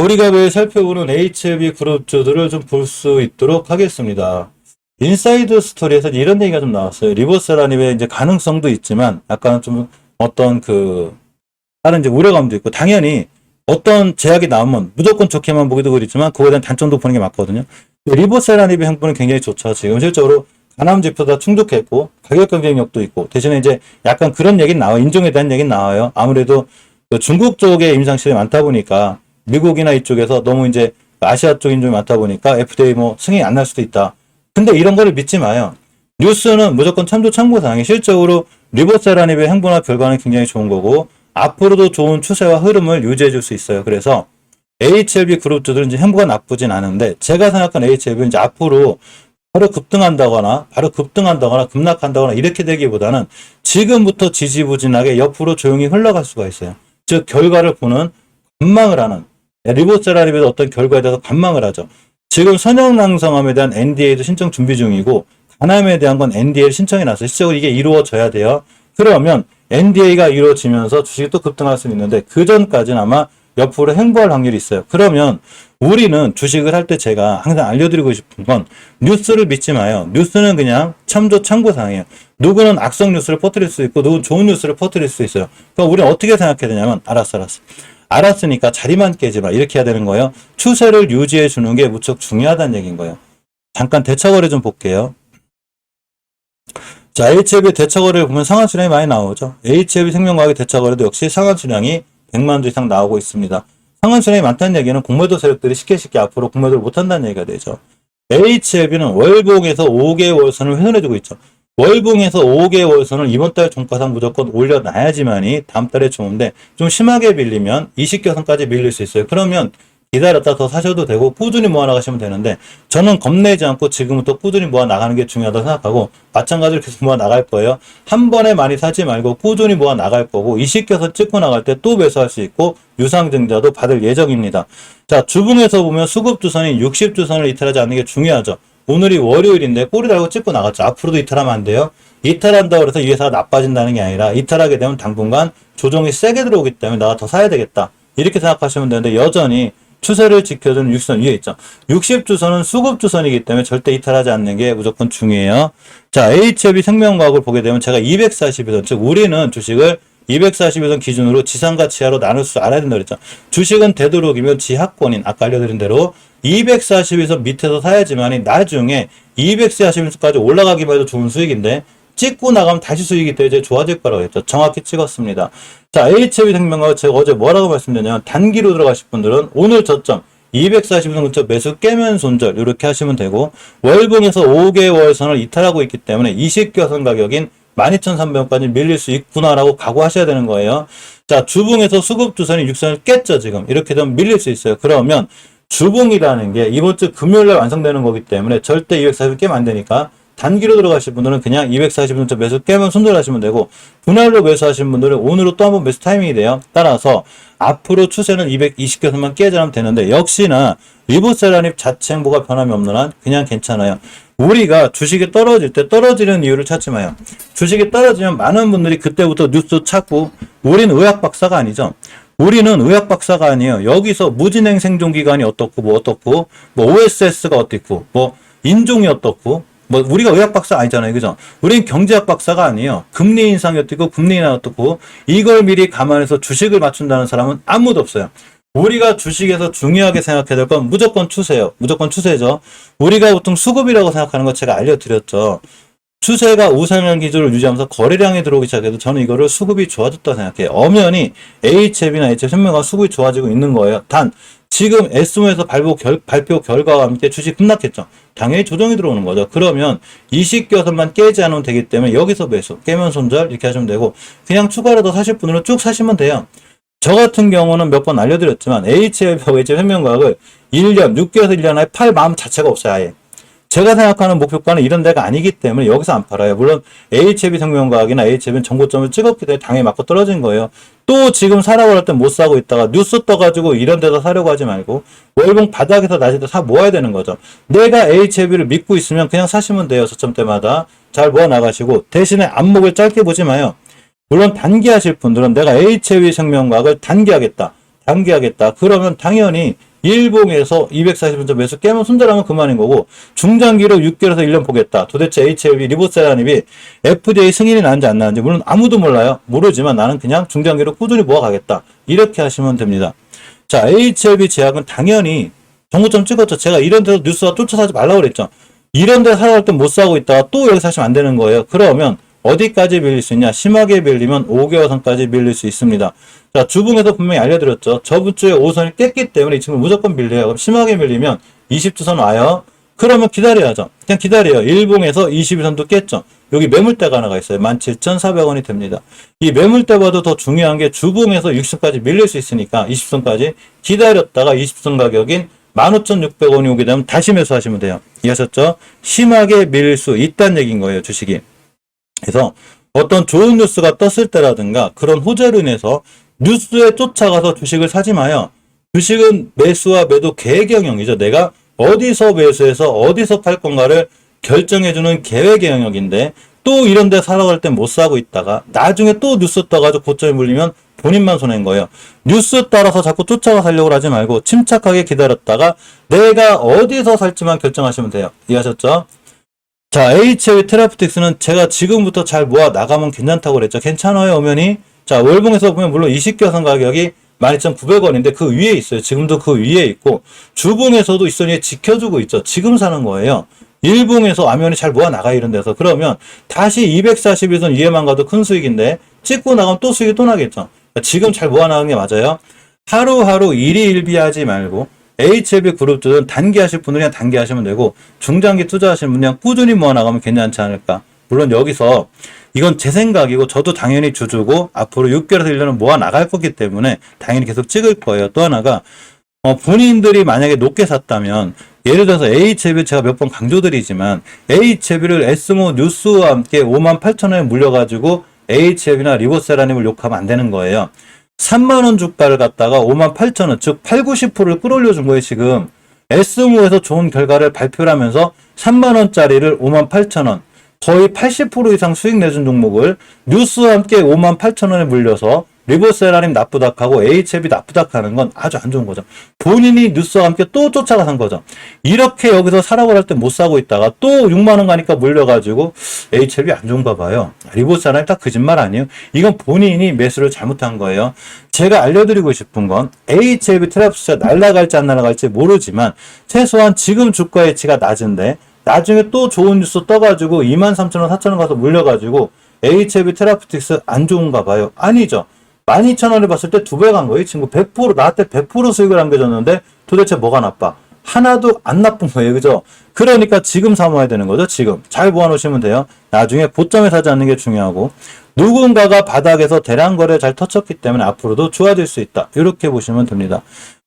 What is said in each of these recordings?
우리가 매일 살펴보는 HLB 그룹주들을 좀 볼 수 있도록 하겠습니다. 인사이드 스토리에서 이런 얘기가 좀 나왔어요. 리버세라님의 이제 가능성도 있지만 약간 좀 어떤 다른 이제 우려감도 있고, 당연히 어떤 제약이 나오면 무조건 좋게만 보기도 그렇지만 그거에 대한 단점도 보는 게 맞거든요. 리버세라닙의 행보는 굉장히 좋죠. 지금 실적으로 가남 지표 다 충족했고 가격 경쟁력도 있고, 대신에 이제 약간 그런 얘기는 나와요. 인종에 대한 얘기는 나와요. 아무래도 중국 쪽에 임상실이 많다 보니까 미국이나 이쪽에서 너무 이제 아시아 쪽 인종이 많다 보니까 FDA 뭐 승인이 안 날 수도 있다. 근데 이런 거를 믿지 마요. 뉴스는 무조건 참고사항이, 실적으로 리버세라닙의 행보나 결과는 굉장히 좋은 거고 앞으로도 좋은 추세와 흐름을 유지해 줄 수 있어요. 그래서 HLB 그룹주들은 이제 행보가 나쁘진 않은데, 제가 생각하는 HLB는 이제 앞으로 바로 급등한다거나 급락한다거나 이렇게 되기보다는 지금부터 지지부진하게 옆으로 조용히 흘러갈 수가 있어요. 즉 결과를 보는, 관망을 하는, 리버세라닙의 어떤 결과에 대해서 관망을 하죠. 지금 선형낭성암에 대한 NDA도 신청 준비 중이고 간암에 대한 건 NDA를 신청해 놨어요. 실제로 이게 이루어져야 돼요. 그러면 NDA가 이루어지면서 주식이 또 급등할 수는 있는데 그 전까지는 아마 옆으로 행보할 확률이 있어요. 그러면 우리는 주식을 할 때 제가 항상 알려드리고 싶은 건 뉴스를 믿지 마요. 뉴스는 그냥 참고사항이에요. 누구는 악성 뉴스를 퍼뜨릴 수 있고 누구는 좋은 뉴스를 퍼뜨릴 수 있어요. 그러니까 우리는 어떻게 생각해야 되냐면 알았으니까 자리만 깨지 마, 이렇게 해야 되는 거예요. 추세를 유지해 주는 게 무척 중요하다는 얘기인 거예요. 잠깐 대처거래 좀 볼게요. 자, HLB 대처거래를 보면 상한수량이 많이 나오죠. HLB 생명과학의 대처거래도 역시 상한수량이 100만 주 이상 나오고 있습니다. 상한수량이 많다는 얘기는 공매도 세력들이 쉽게 앞으로 공매도를 못한다는 얘기가 되죠. HLB는 월봉에서 5개월선을 훼손해주고 있죠. 월봉에서 5개월선을 이번 달 종가상 무조건 올려놔야지만이 다음 달에 좋은데, 좀 심하게 밀리면 20개선까지 밀릴 수 있어요. 그러면 기다렸다 더 사셔도 되고 꾸준히 모아나가시면 되는데, 저는 겁내지 않고 지금부터 꾸준히 모아나가는 게 중요하다고 생각하고 마찬가지로 계속 모아나갈 거예요. 한 번에 많이 사지 말고 꾸준히 모아나갈 거고 20개선 찍고 나갈 때 또 매수할 수 있고 유상증자도 받을 예정입니다. 자, 주봉에서 보면 수급주선이 60주선을 이탈하지 않는 게 중요하죠. 오늘이 월요일인데 꼬리 달고 찍고 나갔죠. 앞으로도 이탈하면 안 돼요. 이탈한다고 해서 이 회사가 나빠진다는 게 아니라 이탈하게 되면 당분간 조정이 세게 들어오기 때문에 내가 더 사야 되겠다, 이렇게 생각하시면 되는데, 여전히 추세를 지켜주는 60선 위에 있죠. 60주선은 수급주선이기 때문에 절대 이탈하지 않는 게 무조건 중요해요. 자, HLB 생명과학을 보게 되면 제가 240일선, 즉 우리는 주식을 240일선 기준으로 지상과 지하로 나눌 줄 알아야 된다 그랬죠. 주식은 되도록이면 지하권인, 아까 알려드린 대로 240일선 밑에서 사야지만이 나중에 240일선까지 올라가기만 해도 좋은 수익인데, 찍고 나가면 다시 수익이 더 이제 좋아질 거라고 했죠. 정확히 찍었습니다. 자, HLB 생명과학 제가 어제 뭐라고 말씀드렸냐면, 단기로 들어가실 분들은 오늘 저점 240선 근처 매수 깨면 손절, 이렇게 하시면 되고, 월봉에서 5개월 선을 이탈하고 있기 때문에 20개선 가격인 12,300원까지 밀릴 수 있구나라고 각오하셔야 되는 거예요. 자, 주봉에서 수급주선이 6선을 깼죠. 지금 이렇게 되면 밀릴 수 있어요. 그러면 주봉이라는 게 이번 주 금요일날 완성되는 거기 때문에 절대 240을 깨면 안 되니까, 단기로 들어가실 분들은 그냥 240선 매수 깨면 손절하시면 되고, 분할로 매수하시는 분들은 오늘로 또 한번 매수 타이밍이 돼요. 따라서 앞으로 추세는 220개선만 깨지 않으면 되는데, 역시나 리버세라닙 자체 행보가 변함이 없는 한 그냥 괜찮아요. 우리가 주식이 떨어질 때 떨어지는 이유를 찾지 마요. 주식이 떨어지면 많은 분들이 그때부터 뉴스 찾고, 우리는 의학 박사가 아니죠. 우리는 의학 박사가 아니에요. 여기서 무진행 생존기간이 어떻고 뭐 OSS가 어떻고 뭐 인종이 어떻고, 뭐 우리가 의학 박사 아니잖아요, 그죠? 우리는 경제학 박사가 아니에요. 금리 인상이 어떻고 금리 인하 어떻고, 이걸 미리 감안해서 주식을 맞춘다는 사람은 아무도 없어요. 우리가 주식에서 중요하게 생각해야 될 건 무조건 추세예요. 무조건 추세죠. 우리가 보통 수급이라고 생각하는 거 제가 알려드렸죠. 추세가 우상향 기조를 유지하면서 거래량이 들어오기 시작해도 저는 이거를 수급이 좋아졌다고 생각해요. 엄연히 HLB나 HLB 생명과 수급이 좋아지고 있는 거예요. 단 지금 S모에서 발표 결과와 함께 주식 급락했죠. 당연히 조정이 들어오는 거죠. 그러면 20개선만 깨지 않으면 되기 때문에 여기서 매수, 깨면 손절, 이렇게 하시면 되고, 그냥 추가로 더 사실 분들은 쭉 사시면 돼요. 저 같은 경우는 몇 번 알려드렸지만 HLB하고 HLB 생명과학을 1년, 6개월에서 1년 안에 팔 마음 자체가 없어요, 아예. 제가 생각하는 목표가는 이런 데가 아니기 때문에 여기서 안 팔아요. 물론 HLB 생명과학이나 HLB는 정고점을 찍었기 때문에 당연히 맞고 떨어진 거예요. 또 지금 사라고 할 때 못 사고 있다가 뉴스 떠가지고 이런 데서 사려고 하지 말고 월봉 바닥에서 낮을 때 사 모아야 되는 거죠. 내가 HLB를 믿고 있으면 그냥 사시면 돼요. 저점대마다 잘 모아 나가시고, 대신에 안목을 짧게 보지 마요. 물론 단기 하실 분들은 내가 HLB 생명과학을 단기하겠다. 그러면 당연히 일봉에서 240원 매수 깨면 손절하면 그만인 거고, 중장기로 6개월에서 1년 보겠다. 도대체 HLB 리보세라님이 FDA 승인이 나는지 안 나는지 물론 아무도 몰라요. 모르지만 나는 그냥 중장기로 꾸준히 모아가겠다. 이렇게 하시면 됩니다. 자, HLB 제약은 당연히 정고점 찍었죠. 제가 이런 데서 뉴스가 쫓아 사지 말라고 그랬죠. 이런 데 사러 갈 때 못 사고 있다가 또 여기 사시면 안 되는 거예요. 그러면 어디까지 밀릴 수 있냐? 심하게 밀리면 5개월 선까지 밀릴 수 있습니다. 자, 주봉에서 분명히 알려드렸죠. 저번 주에 5선이 깼기 때문에 이 친구 무조건 밀려요. 그럼 심하게 밀리면 20주선 와요. 그러면 기다려야죠. 그냥 기다려요. 일봉에서 22선도 깼죠. 여기 매물대가 하나가 있어요. 17,400원이 됩니다. 이 매물대보다 더 중요한 게 주봉에서 60선까지 밀릴 수 있으니까 20선까지 기다렸다가 20선 가격인 15,600원이 오게 되면 다시 매수하시면 돼요. 이해하셨죠? 심하게 밀릴 수 있다는 얘기인 거예요, 주식이. 그래서 어떤 좋은 뉴스가 떴을 때라든가 그런 호재로 인해서 뉴스에 쫓아가서 주식을 사지 마요. 주식은 매수와 매도 계획의 영역이죠. 내가 어디서 매수해서 어디서 팔 건가를 결정해주는 계획의 영역인데 또 이런 데 사러 갈 땐 못 사고 있다가 나중에 또 뉴스 떠가지고 고점에 물리면 본인만 손해인 거예요. 뉴스 따라서 자꾸 쫓아가 살려고 하지 말고 침착하게 기다렸다가 내가 어디서 살지만 결정하시면 돼요. 이해하셨죠? 자, HLB 테라퓨틱스는 제가 지금부터 잘 모아 나가면 괜찮다고 그랬죠. 괜찮아요, 오면이? 자, 월봉에서 보면 물론 20개선 가격이 12,900원인데 그 위에 있어요. 지금도 그 위에 있고 주봉에서도 있으니 지켜주고 있죠. 지금 사는 거예요. 일봉에서 와면이 잘 모아 나가 이런 데서 그러면 다시 241선 위에만 가도 큰 수익인데 찍고 나가면 또 수익이 또 나겠죠. 그러니까 지금 잘 모아 나가는 게 맞아요. 하루하루 일희일비하지 말고 HLB 그룹들은 단기 하실 분들은 그냥 단기 하시면 되고 중장기 투자하시는 분은 그냥 꾸준히 모아 나가면 괜찮지 않을까. 물론 여기서 이건 제 생각이고 저도 당연히 주주고 앞으로 6개월에서 1년은 모아 나갈 거기 때문에 당연히 계속 찍을 거예요. 또 하나가 본인들이 만약에 높게 샀다면 예를 들어서 HLB 제가 몇 번 강조드리지만 HLB를 에스모 뉴스와 함께 58,000원에 물려가지고 HLB나 리보세라님을 욕하면 안 되는 거예요. 3만원 주가를 갖다가 58,000원 즉 8, 90%를 끌어올려 준 거예요. 지금 에스모에서 좋은 결과를 발표를 하면서 3만원짜리를 58,000원 거의 80% 이상 수익 내준 종목을 뉴스와 함께 58,000원에 물려서 리보세라님 나쁘다하고 HLB 나쁘다하는 건 아주 안 좋은 거죠. 본인이 뉴스와 함께 또 쫓아가 산 거죠. 이렇게 여기서 사라고 할 때 못 사고 있다가 또 6만원 가니까 물려가지고 HLB 안 좋은가 봐요. 리보세라님 다 거짓말 아니에요. 이건 본인이 매수를 잘못한 거예요. 제가 알려드리고 싶은 건 HLB 트랩스가 날아갈지 안 날아갈지 모르지만 최소한 지금 주가 가치가 낮은데 나중에 또 좋은 뉴스 떠가지고 23,000원, 4,000원 가서 물려가지고 HLB 테라퓨틱스 안 좋은가 봐요. 아니죠. 12,000원을 봤을 때 2배 간 거예요. 이 친구 100% 나한테 100% 수익을 안겨줬는데 도대체 뭐가 나빠? 하나도 안 나쁜 거예요. 그죠? 그러니까 지금 사모아야 되는 거죠. 지금. 잘 모아놓으시면 돼요. 나중에 고점에 사지 않는 게 중요하고 누군가가 바닥에서 대량 거래 잘 터쳤기 때문에 앞으로도 좋아질 수 있다. 이렇게 보시면 됩니다.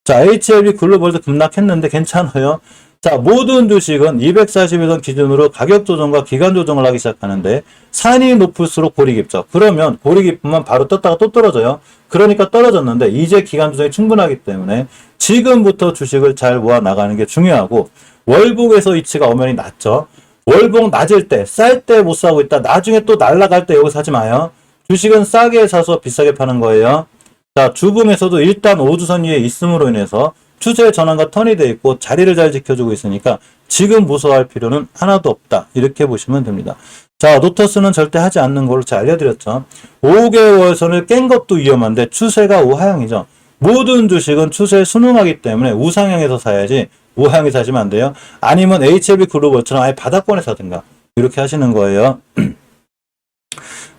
자, HLB 글로벌도 급락했는데 괜찮아요. 자, 모든 주식은 240일선 기준으로 가격 조정과 기간 조정을 하기 시작하는데 산이 높을수록 골이 깊죠. 그러면 골이 깊으면 바로 떴다가 또 떨어져요. 그러니까 떨어졌는데 이제 기간 조정이 충분하기 때문에 지금부터 주식을 잘 모아 나가는 게 중요하고 월봉에서 위치가 엄연히 낮죠. 월봉 낮을 때, 쌀 때 못 사고 있다. 나중에 또 날아갈 때 여기 사지 마요. 주식은 싸게 사서 비싸게 파는 거예요. 자, 주봉에서도 일단 5주선 위에 있음으로 인해서 추세 전환과 턴이 돼 있고 자리를 잘 지켜주고 있으니까 지금 무서워할 필요는 하나도 없다. 이렇게 보시면 됩니다. 자, 노터스는 절대 하지 않는 걸로 제가 알려드렸죠. 5개월 선을 깬 것도 위험한데 추세가 우하향이죠. 모든 주식은 추세에 순응하기 때문에 우상향에서 사야지 우하향에 사시면 안 돼요. 아니면 HLB 글로벌처럼 아예 바닥권에 사든가 이렇게 하시는 거예요.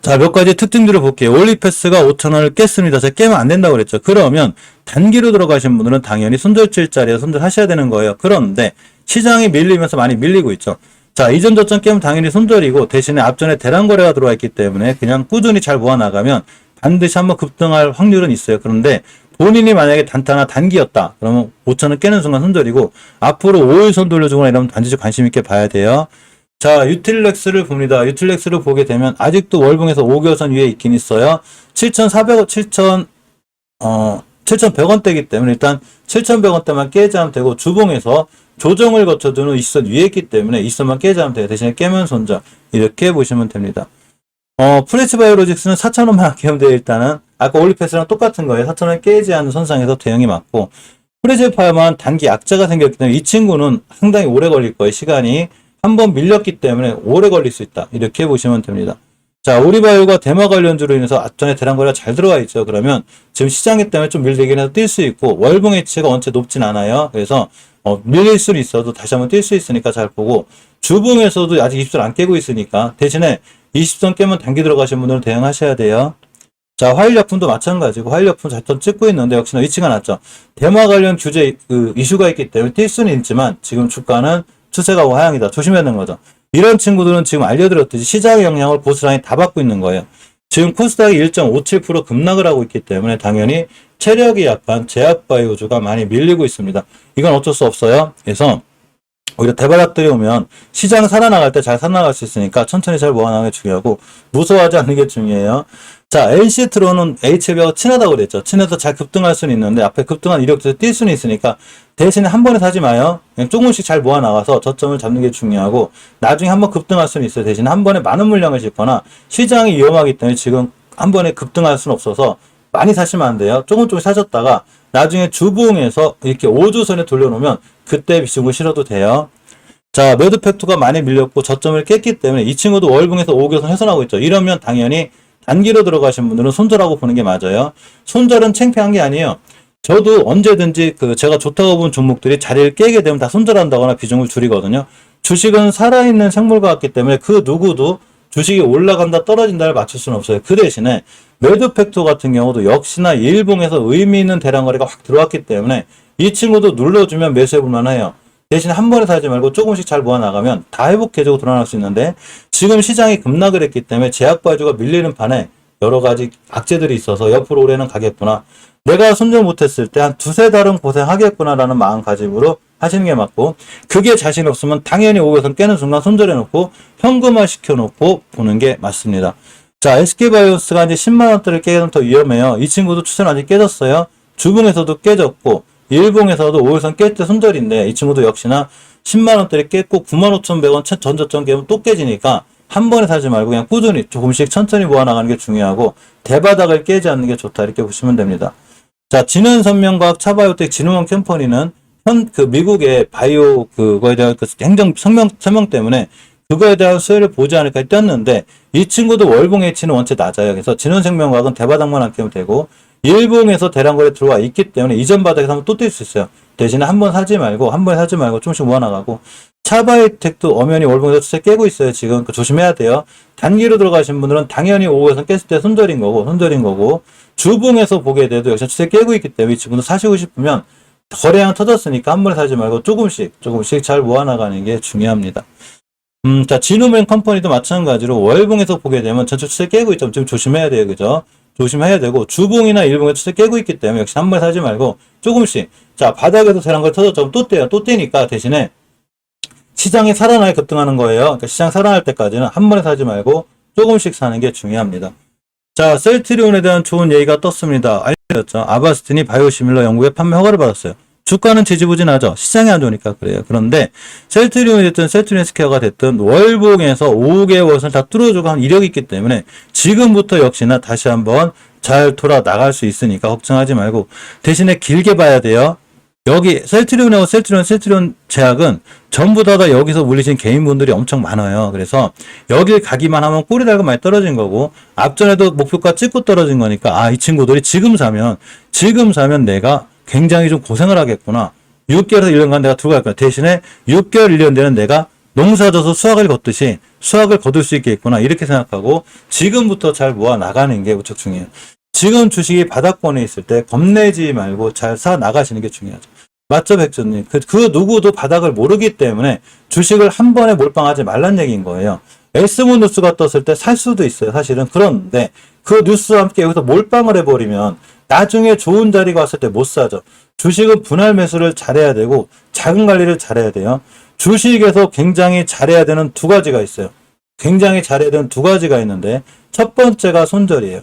자, 몇 가지 특징들을 볼게요. 올리패스가 5,000원을 깼습니다. 제가 깨면 안 된다고 그랬죠. 그러면 단기로 들어가신 분들은 당연히 손절칠 자리에 손절하셔야 되는 거예요. 그런데 시장이 밀리면서 많이 밀리고 있죠. 자, 이전 저점 깨면 당연히 손절이고 대신에 앞전에 대량 거래가 들어와 있기 때문에 그냥 꾸준히 잘 모아 나가면 반드시 한번 급등할 확률은 있어요. 그런데 본인이 만약에 단타나 단기였다. 그러면 5,000원 깨는 순간 손절이고 앞으로 5일선 돌려주거나 이러면 반드시 관심 있게 봐야 돼요. 자, 유틸렉스를 봅니다. 유틸렉스를 보게 되면 아직도 월봉에서 5개월선 위에 있긴 있어요. 7,100원대이기 때문에 일단 7,100원대만 깨지 않으면 되고 주봉에서 조정을 거쳐주는 2선 위에 있기 때문에 2선만 깨지 않으면 돼요. 대신에 깨면 손절. 이렇게 보시면 됩니다. 프레시바이오로직스는 4,000원만 깨면 돼요. 일단은 아까 올리패스랑 똑같은 거예요. 4,000원 깨지 않는 선상에서 대응이 맞고 프레제파야만 단기 약자가 생겼기 때문에 이 친구는 상당히 오래 걸릴 거예요. 시간이 한번 밀렸기 때문에 오래 걸릴 수 있다. 이렇게 보시면 됩니다. 자, 우리바이오가 대마 관련주로 인해서 앞전에 대량거래가 잘 들어와 있죠. 그러면 지금 시장이 때문에 좀 밀리긴 해서 뛸 수 있고 월봉 H가 원체 높진 않아요. 그래서 밀릴 수는 있어도 다시 한번 뛸 수 있으니까 잘 보고 주봉에서도 아직 입술 안 깨고 있으니까 대신에 20선 깨면 단기 들어가신 분들은 대응하셔야 돼요. 자, 화일약품도 마찬가지고 화일약품 자탄 찍고 있는데 역시나 위치가 낮죠. 대마 관련 규제 이슈가 있기 때문에 뛸 수는 있지만 지금 주가는 추세가 하향이다. 조심해야 되는 거죠. 이런 친구들은 지금 알려드렸듯이 시장의 영향을 고스란히 다 받고 있는 거예요. 지금 코스닥이 1.57% 급락을 하고 있기 때문에 당연히 체력이 약한 제약바이오주가 많이 밀리고 있습니다. 이건 어쩔 수 없어요. 그래서 오히려 대바닥들이 오면 시장 살아나갈 때 잘 살아나갈 수 있으니까 천천히 잘 모아나가는 게 중요하고 무서워하지 않는 게 중요해요. 자, NC트로는 HLB하고 친하다고 그랬죠. 친해서 잘 급등할 수는 있는데 앞에 급등한 이력에서 뛸 수는 있으니까 대신에 한 번에 사지 마요. 그냥 조금씩 잘 모아나가서 저점을 잡는 게 중요하고 나중에 한번 급등할 수는 있어요. 대신에 한 번에 많은 물량을 짓거나 시장이 위험하기 때문에 지금 한 번에 급등할 수는 없어서 많이 사시면 안 돼요. 조금 사셨다가 나중에 주봉에서 이렇게 5주선에 돌려놓으면 그때 비중을 실어도 돼요. 자, 매도팩토가 많이 밀렸고 저점을 깼기 때문에 이 친구도 월봉에서 5개선 훼손하고 있죠. 이러면 당연히 단기로 들어가신 분들은 손절하고 보는 게 맞아요. 손절은 창피한 게 아니에요. 저도 언제든지 제가 좋다고 본 종목들이 자리를 깨게 되면 다 손절한다거나 비중을 줄이거든요. 주식은 살아있는 생물과 같기 때문에 그 누구도 주식이 올라간다 떨어진다를 맞출 수는 없어요. 그 대신에 매도팩토 같은 경우도 역시나 일봉에서 의미 있는 대량 거래가 확 들어왔기 때문에 이 친구도 눌러주면 매수해볼 만해요. 대신 한 번에 사지 말고 조금씩 잘 모아나가면 다 회복해주고 돌아날 수 있는데 지금 시장이 급락을 했기 때문에 제약바이오가 밀리는 판에 여러 가지 악재들이 있어서 옆으로 올해는 가겠구나. 내가 손절 못했을 때 한 두세 달은 고생하겠구나라는 마음가짐으로 하시는 게 맞고 그게 자신 없으면 당연히 5개선 깨는 순간 손절해놓고 현금화 시켜놓고 보는 게 맞습니다. 자, SK바이오스가 이제 10만원대를 깨게 되면 더 위험해요. 이 친구도 추세는 아직 깨졌어요. 주봉에서도 깨졌고 일봉에서도 5일선 깰 때 손절인데 이 친구도 역시나 10만원대를 깼고 95,100원 전저점 깨면 또 깨지니까 한 번에 사지 말고 그냥 꾸준히 조금씩 천천히 모아나가는 게 중요하고 대바닥을 깨지 않는 게 좋다 이렇게 보시면 됩니다. 자, 진흥선명과학 차바이오텍 진흥원 컴퍼니는 미국의 바이오 그거에 대한 행정 서명 때문에 그거에 대한 수혜를 보지 않을까 뛰었는데 이 친구도 월봉 H는 원체 낮아요. 그래서 진흥생명과학은 대바닥만 안 깨면 되고 일봉에서 대량거래 들어와 있기 때문에 이전 바닥에서 한번 또 뛸 수 있어요. 대신에 한 번 사지 말고 조금씩 모아나가고 차바이오텍도 엄연히 월봉에서 추세 깨고 있어요. 지금 조심해야 돼요. 단기로 들어가신 분들은 당연히 5에서 깼을 때 손절인 거고 주봉에서 보게 돼도 역시 추세 깨고 있기 때문에 이 친구도 사시고 싶으면 거래량 터졌으니까 한 번에 사지 말고 조금씩 잘 모아나가는 게 중요합니다. 자, 진우맨 컴퍼니도 마찬가지로 월봉에서 보게 되면 전체 추세 깨고 있죠. 지금 조심해야 돼요. 그죠? 조심해야 되고, 주봉이나 일봉에 추세 깨고 있기 때문에 역시 한 번에 사지 말고 조금씩. 자, 바닥에서 대란 걸 터졌죠. 또 떼요. 또 떼니까 대신에 시장이 살아나야 급등하는 거예요. 그러니까 시장 살아날 때까지는 한 번에 사지 말고 조금씩 사는 게 중요합니다. 자, 셀트리온에 대한 좋은 얘기가 떴습니다. 알려졌죠. 아바스틴이 바이오시밀러 연구에 판매 허가를 받았어요. 주가는 지지부진하죠. 시장이 안 좋으니까 그래요. 그런데 셀트리온이 됐든 셀트리온 스퀘어가 됐든 월봉에서 5개월선 다 뚫어주고 한 이력이 있기 때문에 지금부터 역시나 다시 한번 잘 돌아 나갈 수 있으니까 걱정하지 말고 대신에 길게 봐야 돼요. 여기 셀트리온하고 셀트리온 제약은 전부 다 여기서 물리신 개인분들이 엄청 많아요. 그래서 여길 가기만 하면 꼬리 달고 많이 떨어진 거고 앞전에도 목표가 찍고 떨어진 거니까 이 친구들이 지금 사면 내가 굉장히 좀 고생을 하겠구나. 6개월에서 1년간 내가 들어갈 거야. 대신에 6개월, 1년 되는 내가 농사져서 수확을 걷듯이 수확을 거둘 수 있겠구나. 이렇게 생각하고 지금부터 잘 모아 나가는 게 무척 중요해요. 지금 주식이 바닥권에 있을 때 겁내지 말고 잘 사 나가시는 게 중요하죠. 맞죠, 백조님? 그 누구도 바닥을 모르기 때문에 주식을 한 번에 몰빵하지 말란 얘기인 거예요. 에스모 뉴스가 떴을 때 살 수도 있어요, 사실은. 그런데 그 뉴스와 함께 여기서 몰빵을 해버리면 나중에 좋은 자리가 왔을 때 못 사죠. 주식은 분할 매수를 잘해야 되고 자금 관리를 잘해야 돼요. 주식에서 굉장히 잘해야 되는 두 가지가 있어요. 굉장히 잘해야 되는 두 가지가 있는데 첫 번째가 손절이에요.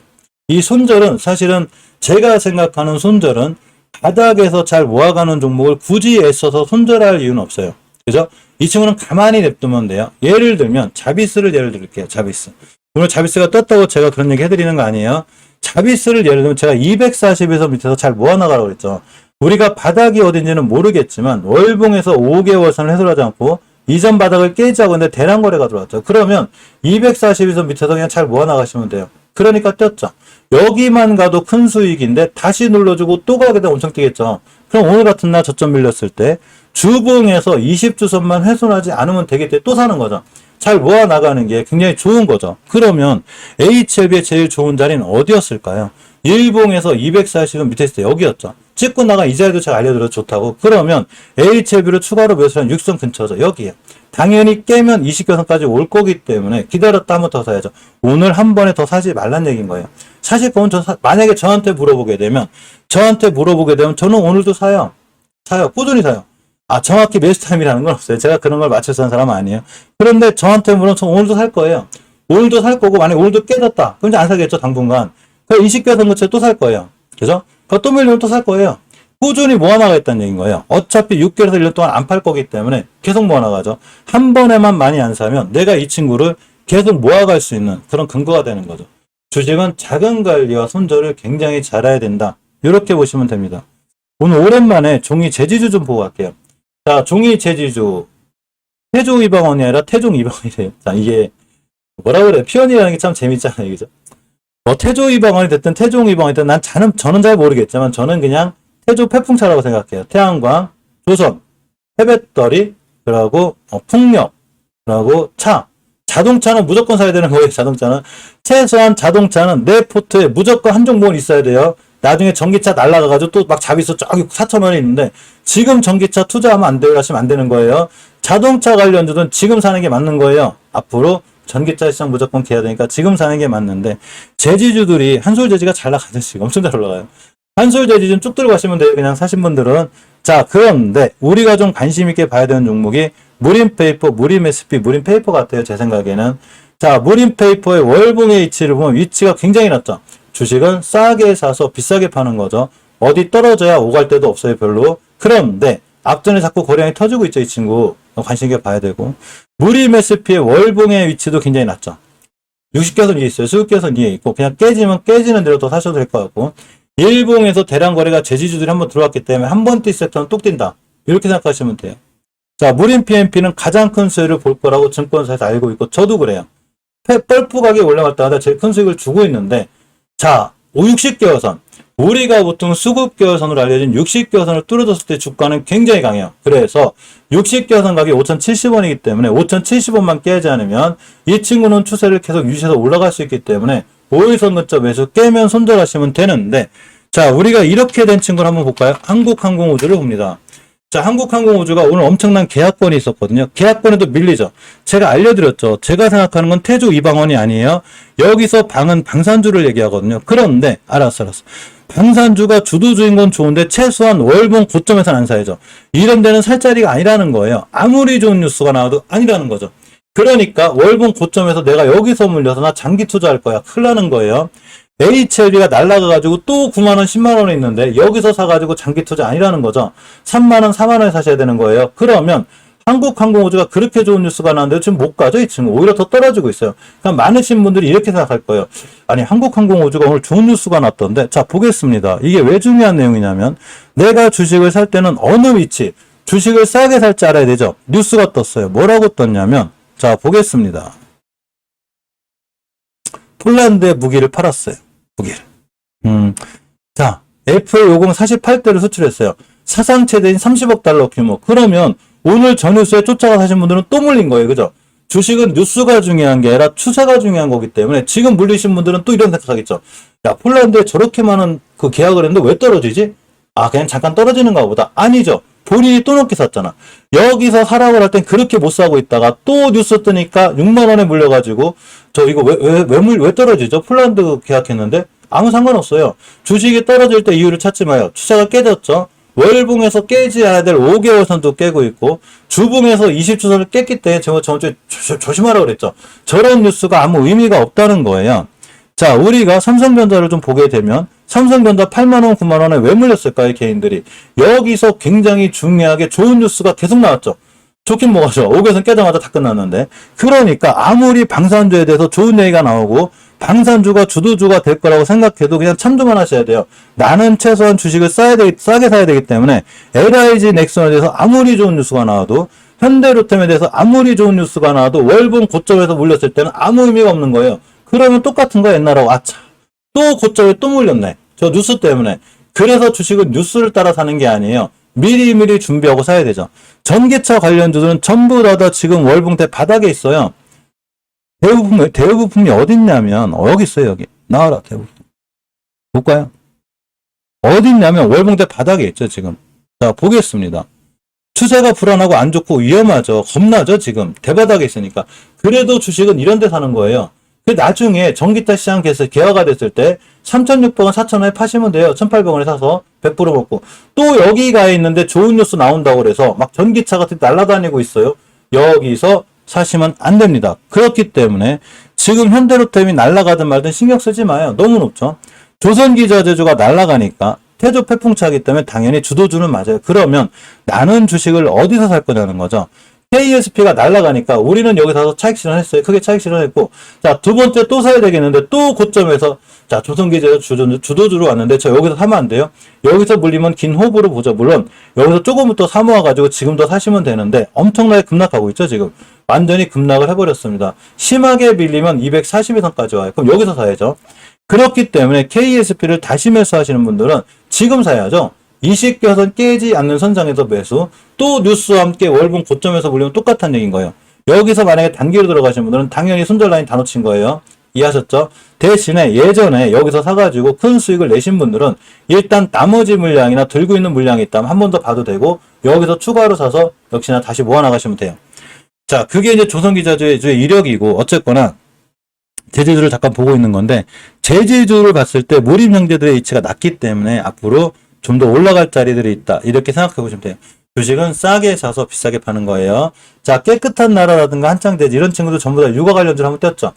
이 손절은 사실은 제가 생각하는 손절은 바닥에서 잘 모아가는 종목을 굳이 애써서 손절할 이유는 없어요. 그죠? 이 친구는 가만히 냅두면 돼요. 예를 들면 자비스를 예를 들게요. 자비스. 오늘 자비스가 떴다고 제가 그런 얘기 해드리는 거 아니에요. 자비스를 예를 들면 제가 240에서 밑에서 잘 모아나가라고 그랬죠. 우리가 바닥이 어딘지는 모르겠지만 월봉에서 5개월 선을 해소하지 않고 이전 바닥을 깨지 하고 있는데 대량 거래가 들어왔죠. 그러면 242선 밑에서 그냥 잘 모아나가시면 돼요. 그러니까 떴죠. 여기만 가도 큰 수익인데 다시 눌러주고 또 가게 되면 엄청 뛰겠죠. 그럼 오늘 같은 날 저점 밀렸을 때 주봉에서 20주선만 훼손하지 않으면 되기 때문에 또 사는 거죠. 잘 모아나가는 게 굉장히 좋은 거죠. 그러면 HLB의 제일 좋은 자리는 어디였을까요? 일봉에서 240은 밑에 있을 때 여기였죠. 찍고 나가 이 자리도 제가 알려드려서 좋다고. 그러면 HLB를 추가로 매수한 6선 근처죠. 여기에. 당연히 깨면 20개선까지 올 거기 때문에 기다렸다 한번 더 사야죠. 오늘 한 번에 더 사지 말란 얘기인 거예요. 사실 그건 만약에 저한테 물어보게 되면 저는 오늘도 사요. 꾸준히 사요. 정확히 매수 타임이라는 건 없어요. 제가 그런 걸 맞춰서 하는 사람은 아니에요. 그런데 저한테 물으면 저 오늘도 살 거예요. 오늘도 살 거고, 만약에 오늘도 깨졌다. 그럼 이제 안 사겠죠, 당분간. 그 20개선 근처에 또 살 거예요. 그죠? 또 밀리면 또 살 거예요. 꾸준히 모아나가겠다는 얘기인 거예요. 어차피 6개월에서 1년 동안 안 팔 거기 때문에 계속 모아나가죠. 한 번에만 많이 안 사면 내가 이 친구를 계속 모아갈 수 있는 그런 근거가 되는 거죠. 주식은 자금 관리와 손절을 굉장히 잘해야 된다. 이렇게 보시면 됩니다. 오늘 오랜만에 종이 제지주 좀 보고 갈게요. 자, 종이 제지주. 태조 이방원이 아니라 태종 이방원이래요. 자, 이게 뭐라 그래? 표현이라는 게 참 재밌잖아요. 그죠? 태조 이방원이 됐든 태종 이방원이 됐든 저는 잘 모르겠지만 저는 그냥 태조 태풍차라고 생각해요. 태양광, 조선, 해뱃더리, 그리고 풍력, 그리고 차. 자동차는 무조건 사야 되는 거예요. 자동차는. 최소한 자동차는 내 포트에 무조건 한 종목은 있어야 돼요. 나중에 전기차 날라가가지고 또 막 잡이서 저기 4천원에 있는데 지금 전기차 투자하면 안 돼요. 하시면 안 되는 거예요. 자동차 관련주는 지금 사는 게 맞는 거예요. 앞으로 전기차 시장 무조건 개야 되니까 지금 사는 게 맞는데 제지주들이 한솔제지가 잘 나가죠. 지금 엄청 잘 올라가요. 한솔제지 좀 쭉 들고 가시면 돼요. 그냥 사신 분들은. 자, 그런데 우리가 좀 관심 있게 봐야 되는 종목이 무림페이퍼, 무림SP, 무림페이퍼 같아요. 제 생각에는. 자, 무림페이퍼의 월봉의 위치를 보면 위치가 굉장히 낮죠. 주식은 싸게 사서 비싸게 파는 거죠. 어디 떨어져야 오갈 데도 없어요. 별로. 그런데 앞전에 자꾸 거래량이 터지고 있죠. 이 친구. 관심 있게 봐야 되고. 무림SP의 월봉의 위치도 굉장히 낮죠. 60개선 위에 있어요. 20개선 위에 있고 그냥 깨지면 깨지는 대로 더 사셔도 될 것 같고. 일봉에서 대량 거래가 제지주들이 한번 들어왔기 때문에 한 번 뛸 세트는 뚝 뛴다. 이렇게 생각하시면 돼요. 자, 무림 PMP는 가장 큰 수혜를 볼 거라고 증권사에서 알고 있고 저도 그래요. 뻘프 가격이 올라갈 때마다 제일 큰 수익을 주고 있는데 자, 60개월선. 우리가 보통 수급개월선으로 알려진 60개월선을 뚫어줬을 때 주가는 굉장히 강해요. 그래서 60개월선 가격이 5,070원이기 때문에 5,070원만 깨지 않으면 이 친구는 추세를 계속 유지해서 올라갈 수 있기 때문에 5일선 근처 매수 깨면 손절하시면 되는데 자, 우리가 이렇게 된 친구를 한번 볼까요? 한국항공우주를 봅니다. 자, 한국항공우주가 오늘 엄청난 계약권이 있었거든요. 계약권에도 밀리죠. 제가 알려드렸죠. 제가 생각하는 건 태조 이방원이 아니에요. 여기서 방은 방산주를 얘기하거든요. 그런데 알았어. 방산주가 주도주인 건 좋은데 최소한 월봉 고점에서는 안 사야죠. 이런 데는 살 자리가 아니라는 거예요. 아무리 좋은 뉴스가 나와도 아니라는 거죠. 그러니까 월봉 고점에서 내가 여기서 물려서 나 장기 투자할 거야. 큰일 나는 거예요. HLB가 날라가가지고 또 9만원, 10만원에 있는데 여기서 사가지고 장기 투자 아니라는 거죠. 3만원, 4만원에 사셔야 되는 거예요. 그러면 한국항공우주가 그렇게 좋은 뉴스가 나왔는데 지금 못 가죠, 이 친구. 오히려 더 떨어지고 있어요. 그러니까 많으신 분들이 이렇게 생각할 거예요. 아니, 한국항공우주가 오늘 좋은 뉴스가 났던데. 자, 보겠습니다. 이게 왜 중요한 내용이냐면 내가 주식을 살 때는 어느 위치, 주식을 싸게 살 줄 알아야 되죠. 뉴스가 떴어요. 뭐라고 떴냐면 자, 보겠습니다. 폴란드에 무기를 팔았어요. 무기를. 자, FA50 48대를 수출했어요. 사상 최대인 30억 달러 규모. 그러면 오늘 저 뉴스에 쫓아가 사신 분들은 또 물린 거예요. 그죠? 주식은 뉴스가 중요한 게 아니라 추세가 중요한 거기 때문에 지금 물리신 분들은 또 이런 생각하겠죠. 야, 폴란드에 저렇게 많은 그 계약을 했는데 왜 떨어지지? 그냥 잠깐 떨어지는가 보다. 아니죠. 본인이 또 높게 샀잖아. 여기서 사라고 할 땐 그렇게 못 사고 있다가 또 뉴스 뜨니까 6만원에 물려가지고 이거 왜 떨어지죠? 폴란드 계약했는데 아무 상관없어요. 주식이 떨어질 때 이유를 찾지 마요. 추세가 깨졌죠. 월봉에서 깨지 않아야 될 5개월선도 깨고 있고 주봉에서 20주선을 깼기 때문에 제가 저번주에 조심하라고 그랬죠. 저런 뉴스가 아무 의미가 없다는 거예요. 자, 우리가 삼성전자를 좀 보게 되면 삼성전자 8만원, 9만원에 왜 물렸을까요, 개인들이? 여기서 굉장히 중요하게 좋은 뉴스가 계속 나왔죠. 좋긴 뭐가죠. 5개선 깨자마자 다 끝났는데. 그러니까 아무리 방산주에 대해서 좋은 얘기가 나오고 방산주가 주도주가 될 거라고 생각해도 그냥 참조만 하셔야 돼요. 나는 최소한 주식을 싸게 사야 되기 때문에 LIG 넥슨에 대해서 아무리 좋은 뉴스가 나와도 현대로템에 대해서 아무리 좋은 뉴스가 나와도 월봉 고점에서 물렸을 때는 아무 의미가 없는 거예요. 그러면 똑같은 거 옛날하고 아차 또 고점에 또 물렸네. 저 뉴스 때문에. 그래서 주식은 뉴스를 따라 사는 게 아니에요. 미리미리 준비하고 사야 되죠. 전기차 관련주들은 전부 다 지금 월봉대 바닥에 있어요. 대우부품이 어디 있냐면 여기 있어요. 여기 나와라. 대우부품 볼까요? 어디 있냐면 월봉대 바닥에 있죠. 지금. 자 보겠습니다. 추세가 불안하고 안 좋고 위험하죠. 겁나죠. 지금 대바닥에 있으니까. 그래도 주식은 이런 데 사는 거예요. 그 나중에 전기차 시장에서 개화가 됐을 때 3,600원, 4,000원에 파시면 돼요. 1,800원에 사서 100% 먹고. 또 여기 가 있는데 좋은 뉴스 나온다고 그래서 막 전기차 같은 데 날아다니고 있어요. 여기서 사시면 안 됩니다. 그렇기 때문에 지금 현대로템이 날아가든 말든 신경 쓰지 마요. 너무 높죠. 조선기자재주가 날아가니까 태조 패풍차기 때문에 당연히 주도주는 맞아요. 그러면 나는 주식을 어디서 살 거냐는 거죠. KSP가 날아가니까 우리는 여기 사서 차익 실현했어요. 크게 차익 실현했고, 자, 두 번째 또 사야 되겠는데 또 고점에서 자, 조선기자재 주도주로 왔는데 저 여기서 사면 안 돼요. 여기서 물리면 긴 호흡으로 보죠. 물론 여기서 조금부터 사모아가지고 지금도 사시면 되는데 엄청나게 급락하고 있죠. 지금 완전히 급락을 해버렸습니다. 심하게 밀리면 240일선까지 와요. 그럼 여기서 사야죠. 그렇기 때문에 KSP를 다시 매수하시는 분들은 지금 사야죠. 20개선 깨지 않는 선상에서 매수, 또 뉴스와 함께 월봉 고점에서 물리면 똑같은 얘기인 거예요. 여기서 만약에 단기로 들어가신 분들은 당연히 손절 라인 다 놓친 거예요. 이해하셨죠? 대신에 예전에 여기서 사가지고 큰 수익을 내신 분들은 일단 나머지 물량이나 들고 있는 물량이 있다면 한 번 더 봐도 되고 여기서 추가로 사서 역시나 다시 모아나가시면 돼요. 자, 그게 이제 조선기자주의 이력이고 어쨌거나 제재주를 잠깐 보고 있는 건데 제재주를 봤을 때 몰입 형제들의 이치가 낮기 때문에 앞으로 좀 더 올라갈 자리들이 있다. 이렇게 생각해 보시면 돼요. 주식은 싸게 사서 비싸게 파는 거예요. 자, 깨끗한 나라라든가 한창대지 이런 친구들 전부 다 육아 관련주로 한번 뛰었죠.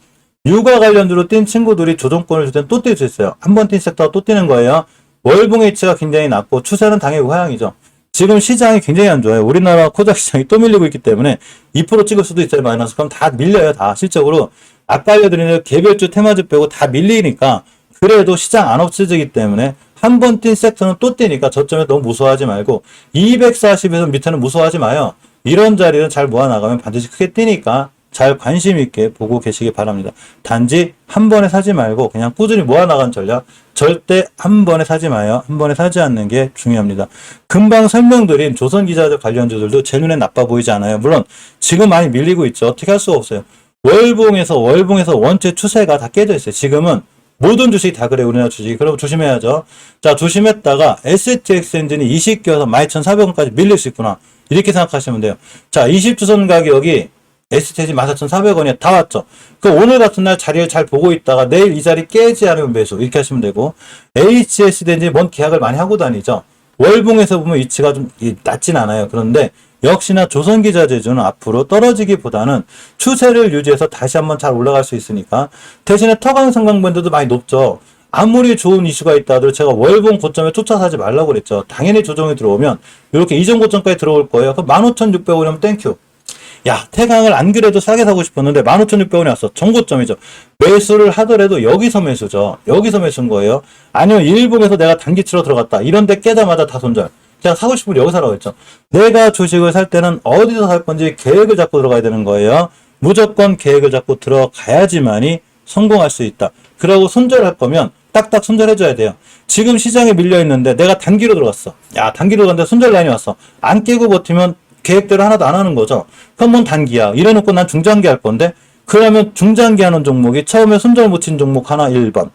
육아 관련주로 뛴 친구들이 조정권을 줄 때는 또 뛸 수 있어요. 한 번 뛴 섹터가 또 뛰는 거예요. 월봉의 이치가 굉장히 낮고 추세는 당연히 우하향이죠. 지금 시장이 굉장히 안 좋아요. 우리나라 코작 시장이 또 밀리고 있기 때문에 2% 찍을 수도 있어요. 마이너스. 그럼 다 밀려요. 다 실적으로. 아까 알려드리는 개별주 테마주 빼고 다 밀리니까 그래도 시장 안 없어지기 때문에 한 번 뛴 섹터는 또 뛰니까 저점에 너무 무서워하지 말고 240에서 밑에는 무서워하지 마요. 이런 자리는 잘 모아나가면 반드시 크게 뛰니까 잘 관심 있게 보고 계시기 바랍니다. 단지 한 번에 사지 말고 그냥 꾸준히 모아나간 전략 절대 한 번에 사지 마요. 한 번에 사지 않는 게 중요합니다. 금방 설명드린 조선기자재 관련주들도 제 눈에 나빠 보이지 않아요. 물론 지금 많이 밀리고 있죠. 어떻게 할 수가 없어요. 월봉에서 원체 추세가 다 깨져 있어요. 지금은 모든 주식이 다 그래요. 우리나라 주식이. 그럼 조심해야죠. 자, 조심했다가 STX 엔진이 20개에서 12,400원까지 밀릴 수 있구나. 이렇게 생각하시면 돼요. 자, 20주선 가격이 STX 14,400원이야. 다 왔죠. 그 오늘 같은 날 자리를 잘 보고 있다가 내일 이 자리 깨지 않으면 매수. 이렇게 하시면 되고 HSD 엔진이 뭔 계약을 많이 하고 다니죠. 월봉에서 보면 위치가 좀 낮진 않아요. 그런데 역시나 조선기자재주는 앞으로 떨어지기보다는 추세를 유지해서 다시 한번 잘 올라갈 수 있으니까 대신에 터강성강밴드도 많이 높죠. 아무리 좋은 이슈가 있다 하더라도 제가 월봉 고점에 쫓아 사지 말라고 그랬죠. 당연히 조정이 들어오면 이렇게 이전 고점까지 들어올 거예요. 그럼 15,600원이면 땡큐. 야, 태강을 안 그래도 싸게 사고 싶었는데 15,600원이 왔어. 전고점이죠. 매수를 하더라도 여기서 매수죠. 여기서 매수인 거예요. 아니면 일봉에서 내가 단기치로 들어갔다. 이런데 깨자마자 다 손절. 제가 사고 싶으면 여기 사라고 했죠. 내가 주식을 살 때는 어디서 살 건지 계획을 잡고 들어가야 되는 거예요. 무조건 계획을 잡고 들어가야지만이 성공할 수 있다. 그러고 손절할 거면 딱딱 손절해줘야 돼요. 지금 시장에 밀려있는데 내가 단기로 들어갔어. 야, 단기로 갔는데 손절 라인이 왔어. 안 깨고 버티면 계획대로 하나도 안 하는 거죠. 그럼 뭔 단기야. 이래놓고 난 중장기 할 건데 그러면 중장기 하는 종목이 처음에 손절 못 친 종목 하나 1번.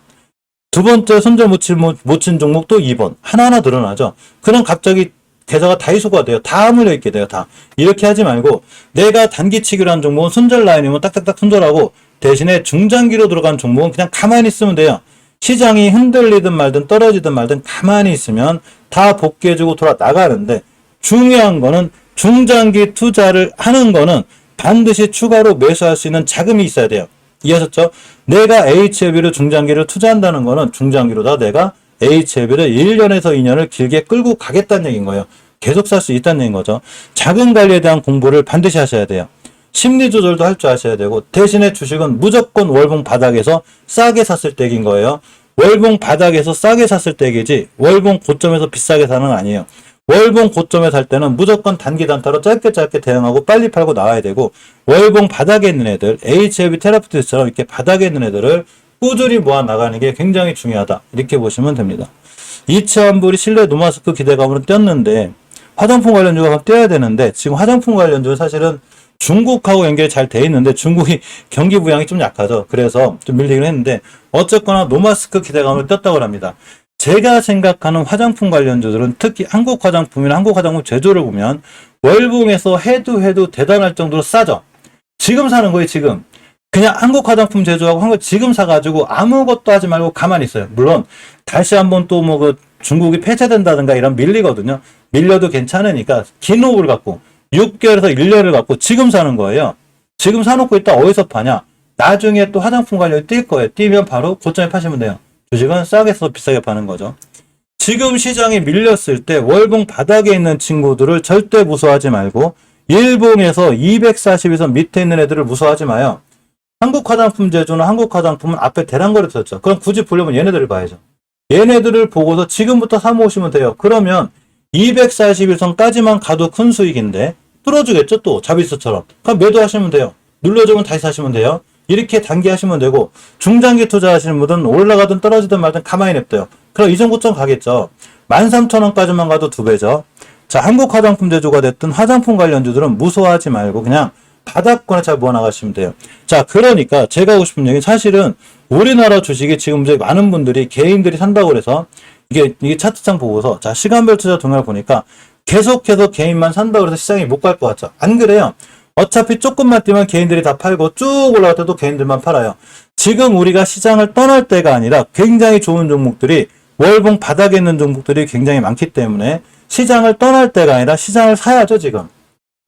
두 번째 손절 못 친 종목 또 2번. 하나하나 늘어나죠. 그럼 갑자기 계좌가 다이소가 돼요. 다 물려있게 돼요. 다. 이렇게 하지 말고 내가 단기치기로 한 종목은 손절 라인이면 딱딱딱 손절하고 대신에 중장기로 들어간 종목은 그냥 가만히 있으면 돼요. 시장이 흔들리든 말든 떨어지든 말든 가만히 있으면 다 복귀해주고 돌아 나가는데 중요한 거는 중장기 투자를 하는 거는 반드시 추가로 매수할 수 있는 자금이 있어야 돼요. 이해하셨죠? 내가 HLB를 중장기를 투자한다는 거는 중장기로다 내가 HLB를 1년에서 2년을 길게 끌고 가겠다는 얘기인 거예요. 계속 살 수 있다는 얘기인 거죠. 자금 관리에 대한 공부를 반드시 하셔야 돼요. 심리 조절도 할 줄 아셔야 되고, 대신에 주식은 무조건 월봉 바닥에서 싸게 샀을 때인 거예요. 월봉 바닥에서 싸게 샀을 때이지 월봉 고점에서 비싸게 사는 건 아니에요. 월봉 고점에 살 때는 무조건 단기 단타로 짧게 대응하고 빨리 팔고 나와야 되고, 월봉 바닥에 있는 애들, HLB 테라피우틱스처럼 이렇게 바닥에 있는 애들을 꾸준히 모아 나가는 게 굉장히 중요하다. 이렇게 보시면 됩니다. 이치환불이 실내 노마스크 기대감으로 뛰었는데, 화장품 관련주가 뛰어야 되는데, 지금 화장품 관련주는 사실은 중국하고 연결이 잘 돼 있는데 중국이 경기 부양이 좀 약하죠. 그래서 좀 밀리긴 했는데 어쨌거나 노마스크 기대감을 떴다고 합니다. 제가 생각하는 화장품 관련주들은 특히 한국 화장품이나 한국 화장품 제조를 보면 월봉에서 해도 대단할 정도로 싸죠. 지금 사는 거예요. 지금. 그냥 한국 화장품 제조하고 한국 지금 사가지고 아무것도 하지 말고 가만히 있어요. 물론 다시 한번 또 뭐 그 중국이 폐쇄된다든가 이런 밀리거든요. 밀려도 괜찮으니까 긴 호흡을 갖고 6개월에서 1년을 갖고 지금 사는 거예요. 지금 사놓고 있다 어디서 파냐? 나중에 또 화장품 관련이 뛸 거예요. 뛰면 바로 고점에 파시면 돼요. 주식은 싸게 써서 비싸게 파는 거죠. 지금 시장이 밀렸을 때 월봉 바닥에 있는 친구들을 절대 무서워하지 말고 일봉에서 240에서 밑에 있는 애들을 무서워하지 마요. 한국 화장품 제조는 한국 화장품은 앞에 대량거래 쳤죠. 그럼 굳이 보려면 얘네들을 봐야죠. 얘네들을 보고서 지금부터 사모으시면 돼요. 그러면 241선까지만 가도 큰 수익인데 뚫어주겠죠. 또 자비스처럼. 그럼 매도하시면 돼요. 눌러주면 다시 사시면 돼요. 이렇게 단기하시면 되고, 중장기 투자하시는 분들은 올라가든 떨어지든 말든 가만히 냅둬요. 그럼 이 정도점 가겠죠. 13,000원까지만 가도 2배죠. 자, 한국 화장품 제조가 됐든 화장품 관련주들은 무서워하지 말고 그냥 바닥권에 잘 모아나가시면 돼요. 자, 그러니까 제가 하고 싶은 얘기는 사실은 우리나라 주식이 지금 이제 많은 분들이 개인들이 산다고 그래서 이게 차트창 보고서 자, 시간별 투자 동향을 보니까 계속해서 개인만 산다고 해서 시장이 못 갈 것 같죠. 안 그래요. 어차피 조금만 뛰면 개인들이 다 팔고 쭉 올라갈 때도 개인들만 팔아요. 지금 우리가 시장을 떠날 때가 아니라 굉장히 좋은 종목들이 월봉 바닥에 있는 종목들이 굉장히 많기 때문에 시장을 떠날 때가 아니라 시장을 사야죠. 지금.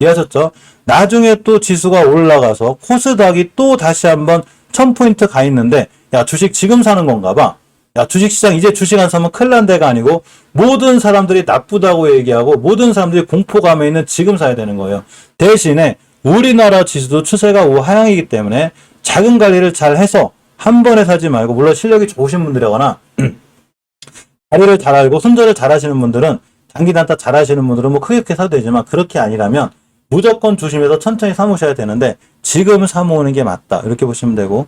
이해하셨죠? 나중에 또 지수가 올라가서 코스닥이 또 다시 한번 1000포인트 가 있는데 야, 주식 지금 사는 건가 봐. 야, 주식시장 이제 주식 안 사면 큰일 난 데가 아니고 모든 사람들이 나쁘다고 얘기하고 모든 사람들이 공포감에 있는 지금 사야 되는 거예요. 대신에 우리나라 지수도 추세가 우하향이기 때문에 자금 관리를 잘 해서 한 번에 사지 말고, 물론 실력이 좋으신 분들이거나 자리를 잘 알고 손절을 잘 하시는 분들은, 단기 단타 잘 하시는 분들은 뭐 크게 사도 되지만 그렇게 아니라면 무조건 조심해서 천천히 사모셔야 되는데 지금 사모으는 게 맞다. 이렇게 보시면 되고,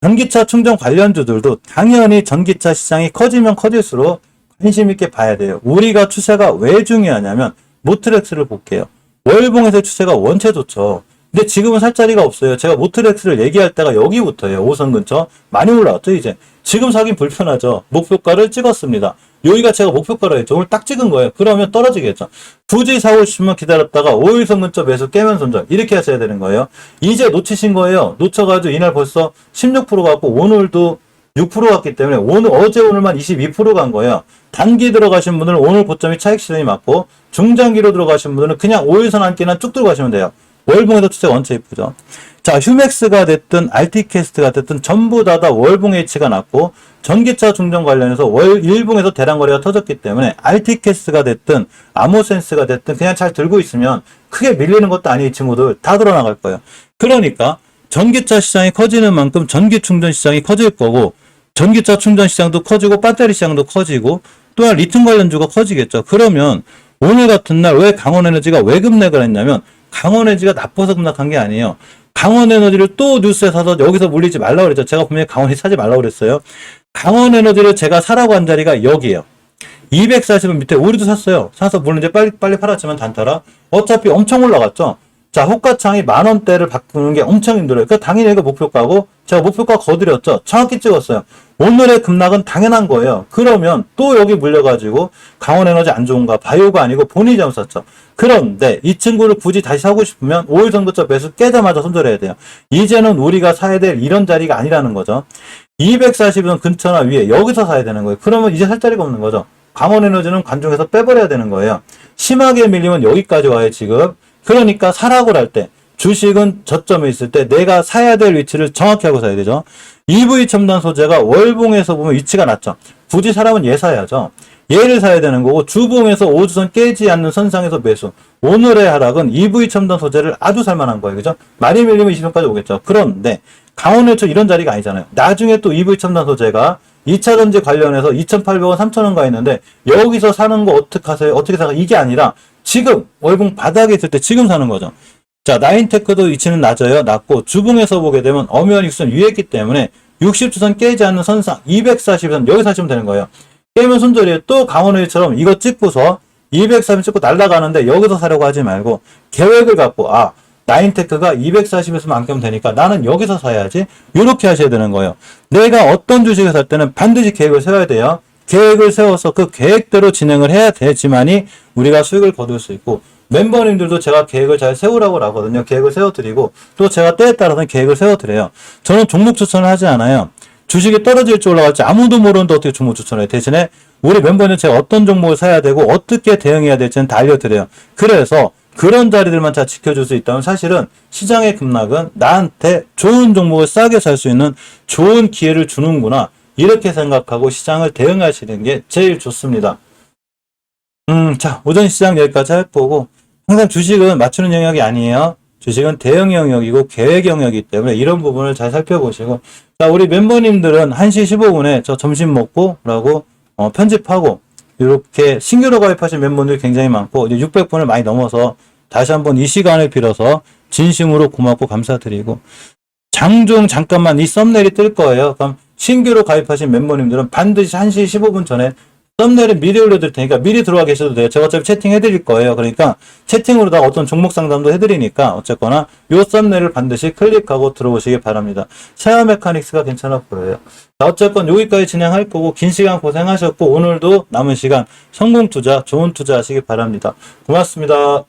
전기차 충전 관련주들도 당연히 전기차 시장이 커지면 커질수록 관심 있게 봐야 돼요. 우리가 추세가 왜 중요하냐면 모트렉스를 볼게요. 월봉에서의 추세가 원체 좋죠. 근데 지금은 살 자리가 없어요. 제가 모트렉스를 얘기할 때가 여기부터예요. 5선 근처. 많이 올라왔죠, 이제. 지금 사긴 불편하죠. 목표가를 찍었습니다. 여기가 제가 목표가로 했죠. 오늘 딱 찍은 거예요. 그러면 떨어지겠죠. 굳이 사고 싶으면 기다렸다가 5일선 근처 매수 깨면 손절. 이렇게 하셔야 되는 거예요. 이제 놓치신 거예요. 놓쳐가지고 이날 벌써 16% 갔고 오늘도 6% 갔기 때문에 어제 오늘만 22% 간 거예요. 단기 들어가신 분들은 오늘 고점이 차익 실현이 맞고, 중장기로 들어가신 분들은 그냥 5일선 한 끼나 쭉 들어가시면 돼요. 월봉에도 추세 원체 이쁘죠. 자, 휴맥스가 됐든 RT캐스트가 됐든 전부 다 월봉 H가 났고, 전기차 충전 관련해서 일봉에서 대량 거래가 터졌기 때문에 RT캐스트가 됐든 아모센스가 됐든 그냥 잘 들고 있으면 크게 밀리는 것도 아니에요. 이 친구들 다 들어나갈 거예요. 그러니까 전기차 시장이 커지는 만큼 전기 충전 시장이 커질 거고, 전기차 충전 시장도 커지고 배터리 시장도 커지고, 또한 리튬 관련주가 커지겠죠. 그러면 오늘 같은 날 왜 강원에너지가 왜 급락을 했냐면, 강원에너지가 나빠서 급락한 게 아니에요. 강원에너지를 또 뉴스에 사서 여기서 물리지 말라고 그랬죠. 제가 분명히 강원이 사지 말라고 그랬어요. 강원에너지를 제가 사라고 한 자리가 여기에요. 240원 밑에 우리도 샀어요. 사서 물론 이제 빨리 팔았지만 단타라. 어차피 엄청 올라갔죠. 자, 호가창이 10,000원대를 바꾸는 게 엄청 힘들어요. 그 당연히 이거 목표가고, 제가 목표가 거드렸죠. 정확히 찍었어요. 오늘의 급락은 당연한 거예요. 그러면 또 여기 물려가지고 강원에너지 안 좋은가? 바이오가 아니고 본인이 잘못 샀죠. 그런데 이 친구를 굳이 다시 사고 싶으면 5일 정도쯤 매수 깨자마자 손절해야 돼요. 이제는 우리가 사야 될 이런 자리가 아니라는 거죠. 240원 근처나 위에 여기서 사야 되는 거예요. 그러면 이제 살 자리가 없는 거죠. 강원에너지는 관중에서 빼버려야 되는 거예요. 심하게 밀리면 여기까지 와요, 지금. 그러니까 사라고 할 때, 주식은 저점에 있을 때 내가 사야 될 위치를 정확히 하고 사야 되죠. EV 첨단 소재가 월봉에서 보면 위치가 낮죠. 굳이 사라면 얘 사야죠. 얘를 사야 되는 거고 주봉에서 5주선 깨지 않는 선상에서 매수. 오늘의 하락은 EV 첨단 소재를 아주 살만한 거예요. 그죠? 많이 밀리면 20선까지 오겠죠. 그런데 강원일초 이런 자리가 아니잖아요. 나중에 또 EV 첨단 소재가 2차전지 관련해서 2,800원, 3,000원 가 있는데 여기서 사는 거 어떡하세요? 어떻게 사가? 이게 아니라 지금 월봉 바닥에 있을 때 지금 사는 거죠. 자, 나인테크도 위치는 낮아요. 낮고 주봉에서 보게 되면 엄연 익선 위에 있기 때문에 60주선 깨지 않는 선상 240선 여기 사시면 되는 거예요. 깨면 손절이에요. 또 강원일처럼 이거 찍고서 240 찍고 날아가는데 여기서 사려고 하지 말고 계획을 갖고 나인테크가 240에서만 안 깨면 되니까 나는 여기서 사야지. 이렇게 하셔야 되는 거예요. 내가 어떤 주식을 살 때는 반드시 계획을 세워야 돼요. 계획을 세워서 그 계획대로 진행을 해야 되지만이 우리가 수익을 거둘 수 있고 멤버님들도 제가 계획을 잘 세우라고 하거든요. 계획을 세워드리고 또 제가 때에 따라서는 계획을 세워드려요. 저는 종목 추천을 하지 않아요. 주식이 떨어질지 올라갈지 아무도 모르는데 어떻게 종목 추천해요. 대신에 우리 멤버는 제가 어떤 종목을 사야 되고 어떻게 대응해야 될지는 다 알려드려요. 그래서 그런 자리들만 잘 지켜줄 수 있다면 사실은 시장의 급락은 나한테 좋은 종목을 싸게 살 수 있는 좋은 기회를 주는구나. 이렇게 생각하고 시장을 대응하시는 게 제일 좋습니다. 자, 오전 시장 여기까지 할 거고 항상 주식은 맞추는 영역이 아니에요. 주식은 대응 영역이고 계획 영역이기 때문에 이런 부분을 잘 살펴보시고 자, 우리 멤버님들은 1시 15분에 저 점심 먹고 라고 편집하고 이렇게 신규로 가입하신 멤버들이 굉장히 많고 이제 600분을 많이 넘어서 다시 한번 이 시간을 빌어서 진심으로 고맙고 감사드리고 장중 잠깐만 이 썸네일이 뜰 거예요. 그럼 신규로 가입하신 멤버님들은 반드시 1시 15분 전에 썸네일을 미리 올려드릴 테니까 미리 들어와 계셔도 돼요. 제가 어차피 채팅 해드릴 거예요. 그러니까 채팅으로다가 어떤 종목 상담도 해드리니까 어쨌거나 요 썸네일을 반드시 클릭하고 들어오시기 바랍니다. 샤어 메카닉스가 괜찮아 보여요. 자, 어쨌건 여기까지 진행할 거고 긴 시간 고생하셨고 오늘도 남은 시간 성공 투자, 좋은 투자 하시기 바랍니다. 고맙습니다.